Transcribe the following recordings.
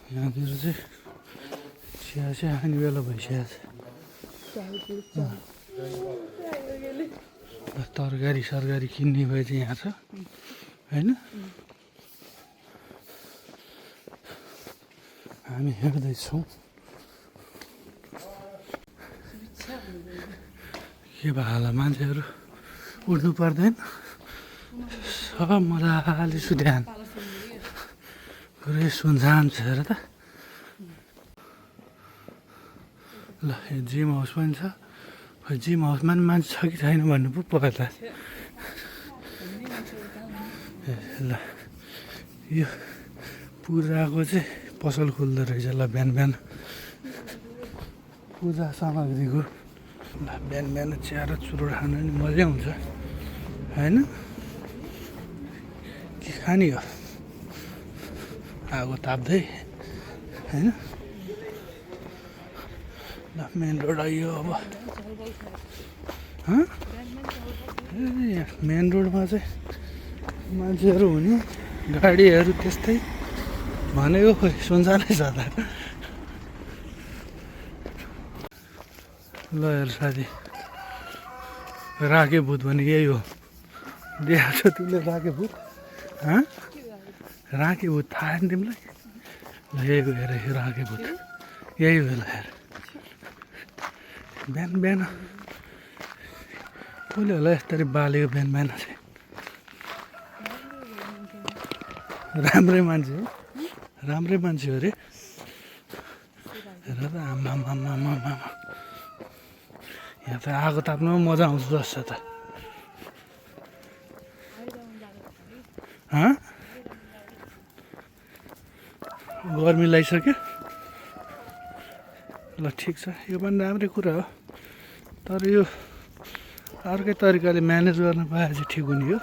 यहाँतिर चाहिँ चिया चाहिँ खाने बेला भइसकेको छ तरकारी सरकारी किन्ने भए चाहिँ यहाँ छ होइन हामी हेर्दैछौँ के भयो होला मान्छेहरू उठ्नु पर्दैन सब मजाले सुध्यान पुरै सुनसान छ र त ल यो जिम हाउस पनि छ जिम हाउसमा पनि मान्छे छ कि छैन भन्नु पो पऱ्यो त ल यो पूजाको चाहिँ पसल खोल्दो रहेछ ल बिहान बिहान पूजा सामग्रीको ल बिहान बिहान चिया र चुरोट खानु नि मजा आउँछ होइन के खाने हो आगो ताप्दै होइन ल मेन रोड आइयो अब मेन रोडमा चाहिँ मान्छेहरू हुने गाडीहरू त्यस्तै भनेको खोइ सुनसानै छ त ल हेर साथी राखे भूत भने यही हो देखाएको छ तिमीले राखे भूत राखे भूत थाहा छैन तिमीलाई ल यही हो हेर यो राखे भूत यही हो ल हेर बिहान बिहान कसले होला यस्तरी बालेको बिहान बिहान चाहिँ राम्रै मान्छे हो राम्रै मान्छे हो अरे हेर त आमा यहाँ त आगो ताप्नु मजा आउँछ जस्तो त गर्मी लगाइसक्यो ल ठिक छ यो पनि राम्रै कुरा हो तर यो अर्कै तरिकाले म्यानेज गर्न पाए चाहिँ ठिक हुने हो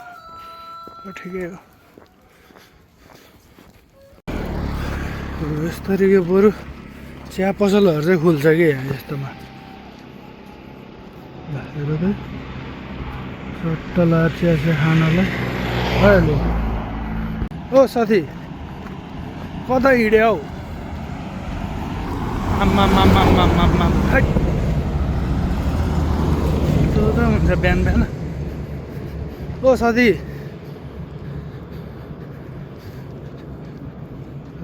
ठिकै हो यस्तरी यो बरु चिया पसलहरू चाहिँ खुल्छ कि यहाँ यस्तोमा हेर त सट्ट लाएर चिया चिया खानलाई भइहाल्यो ओ साथी कता हिँड्यो हौ आम्मा त्यो त हुन्छ बिहान बिहान ओ साथी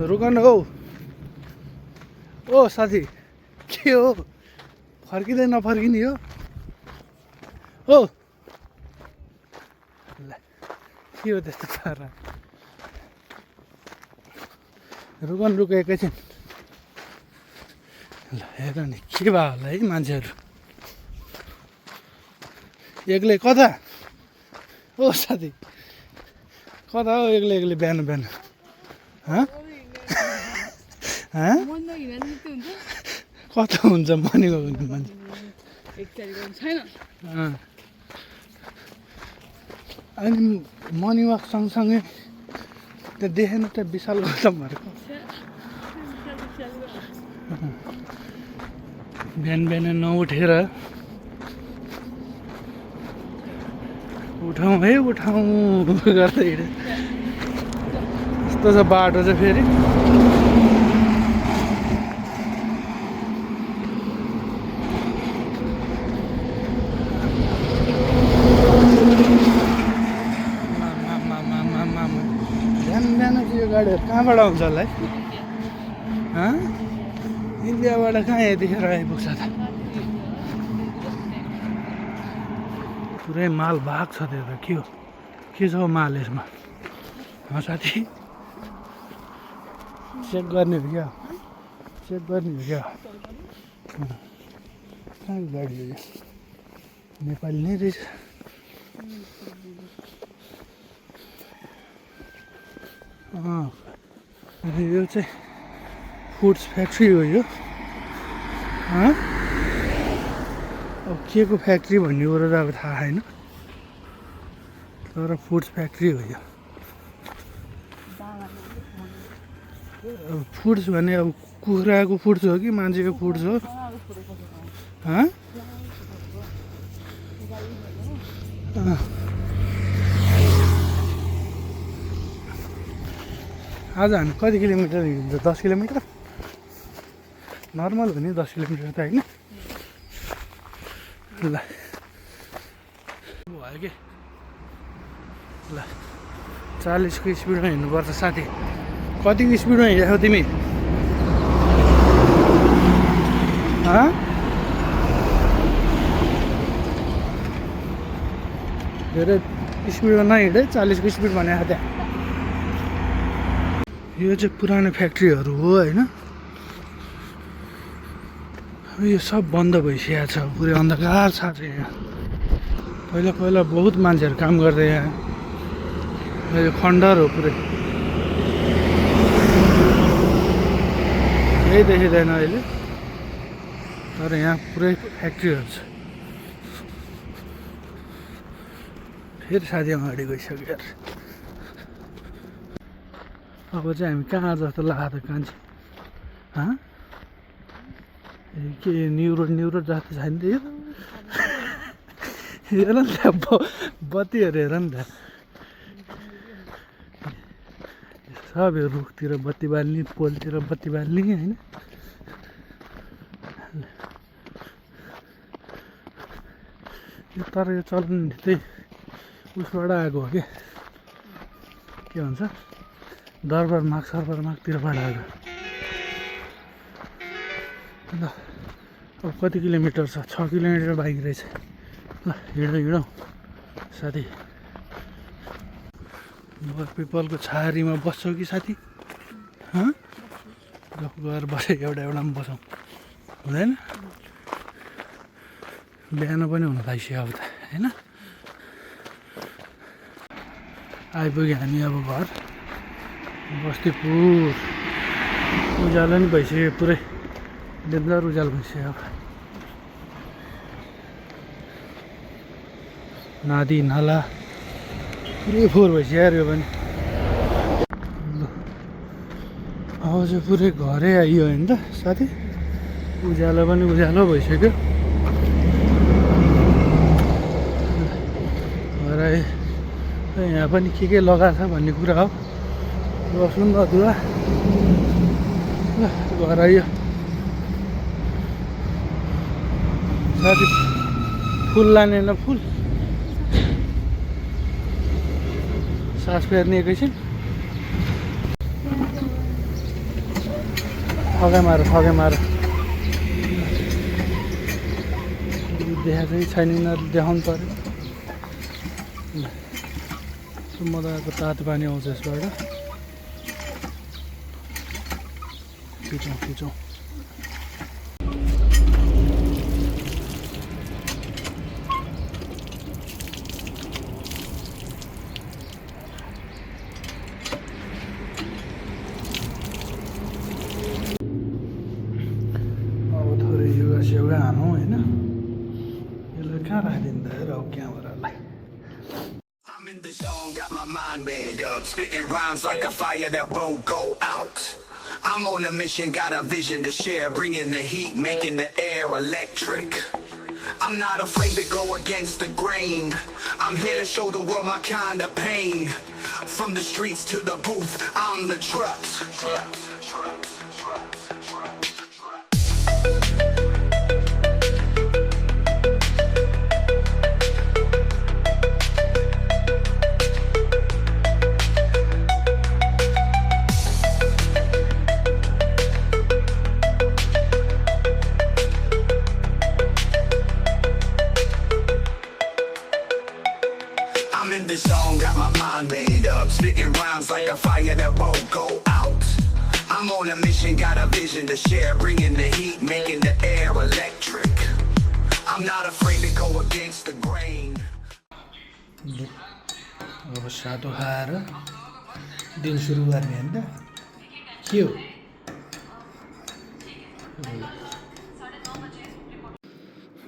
रुक न हौ ओ साथी के हो फर्किँदै नफर्किने हो ओ ल के हो त्यस्तो पारा रुक एकैछिन ल हेर नि के भयो होला है मान्छेहरू एक्लै कता ओ साथी कता हो एक्लै बिहान बिहान कता हुन्छ मर्निङको मान्छे अनि मर्निङ वाक सँगसँगै त्यो देखेन त्यो विशाल गौतमहरूको बिहान बिहान नउठेर उठाउँ है उठाउँ गर्दै हिँडे यस्तो छ बाटो चाहिँ फेरि गाडीहरू कहाँबाट आउँछ होला है इन्डियाबाट कहाँ यतिखेर आइपुग्छ त पुरै माल भाग छ त्यो त के छ माल यसमा साथी चेक गर्ने हो क्या चेक गर्ने हो क्या कहाँको गाडी हो यो नेपाली नै रहेछ यो चाहिँ फुड्स फ्याक्ट्री हो यो अब के को फ्याक्ट्री भन्ने कुरो त अब थाहा छैन तर फुड्स फ्याक्ट्री हो यो फुड्स भने अब कुखुराको फुड्स हो कि मान्छेको फुड्स हो आज हामी कति किलोमिटर हिँड्छ? 10 किलोमिटर नर्मल हो नि 10 किलोमिटर त होइन। ल भयो कि ल 40 को स्पिडमा हिँड्नुपर्छ साथी। कतिको स्पिडमा हिँडेको तिमी? धेरै स्पिडमा नहिँडे 40 को स्पिड भनेको त्यहाँ। यो चाहिँ पुरानो फ्याक्ट्रीहरू हो होइन। यो सब बन्द भइसकेको छ, पुरै अन्धकार छ यहाँ। पहिला पहिला बहुत मान्छेहरू काम गर्दै यहाँ। यो खण्डर हो पुरै, केही देखिँदैन अहिले, तर यहाँ पुरै फ्याक्ट्रीहरू छ। फेरि साथी अगाडि गइसक्यो यार। अब चाहिँ हामी कहाँ जस्तो लाग्यो त कान्छी? के न्यु रोड जस्तो छैन त यो? हेर नि त बत्तीहरू हेर नि त। सब यो रुखतिर बत्ती बाल्ने, पोलतिर बत्ती बाल्ने होइन। तर यो चलन त्यही उसबाट आएको हो क्या, के भन्छ दरबार मागतिरबाट आएको। ल अब कति किलोमिटर छ? 6 किलोमिटर बाइक रहेछ। ल हिँडौँ साथी। पिपलको छाहारीमा बस्छौ कि साथी? गएर बसे एउटामा बसौँ हुँदैन? बिहान पनि हुन थालिसक्यो अब त होइन। आइपुग्यो हामी अब घर। बस्तीपुर उज्यालो नि भइसक्यो, पुरै डेन्जर उज्यालो भइसक्यो। अब नदी नाला पुरै फोहोर भइसक्यो यार यो पनि। अब चाहिँ पुरै घरै आइयो होइन त साथी। उज्यालो पनि उज्यालो भइसक्यो। घर आए यहाँ पनि के लगाएको छ भन्ने कुरा हो। लसुन अदुवा। ल घर आइयो साथी। फुल लाने न फुल सास फेर्ने एकैछिन। थगाइ मार देखाएको छैन, देखाउनु पर्यो। मजाको तातो पानी आउँछ यसबाट। खिचौँ अब थोरै योगा हानौँ होइन। यसलाई कहाँ राखिदिनु त हेर क्यामेरालाई। I'm in the zone, got my mind made up, spitting rhymes like a fire that won't go out. I'm on a mission, got a vision to share, bringing the heat, making the air electric. I'm not afraid to go against the grain. I'm here to show the world my kind of pain. From the streets to the booth, I'm the trucks. I'm in the zone, got my mind made up, spitting rhymes like a fire that won't go out. I'm on a mission, got a vision to share, bringing the heat, making the air electric. I'm not afraid to go against the grain. अब सातो खाएर दिन सुरु गर्ने होइन त के हो?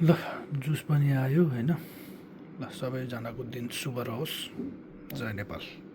ल जुस पनि आयो होइन। ल सबैजनाको दिन शुभ रहोस्। जय नेपाल।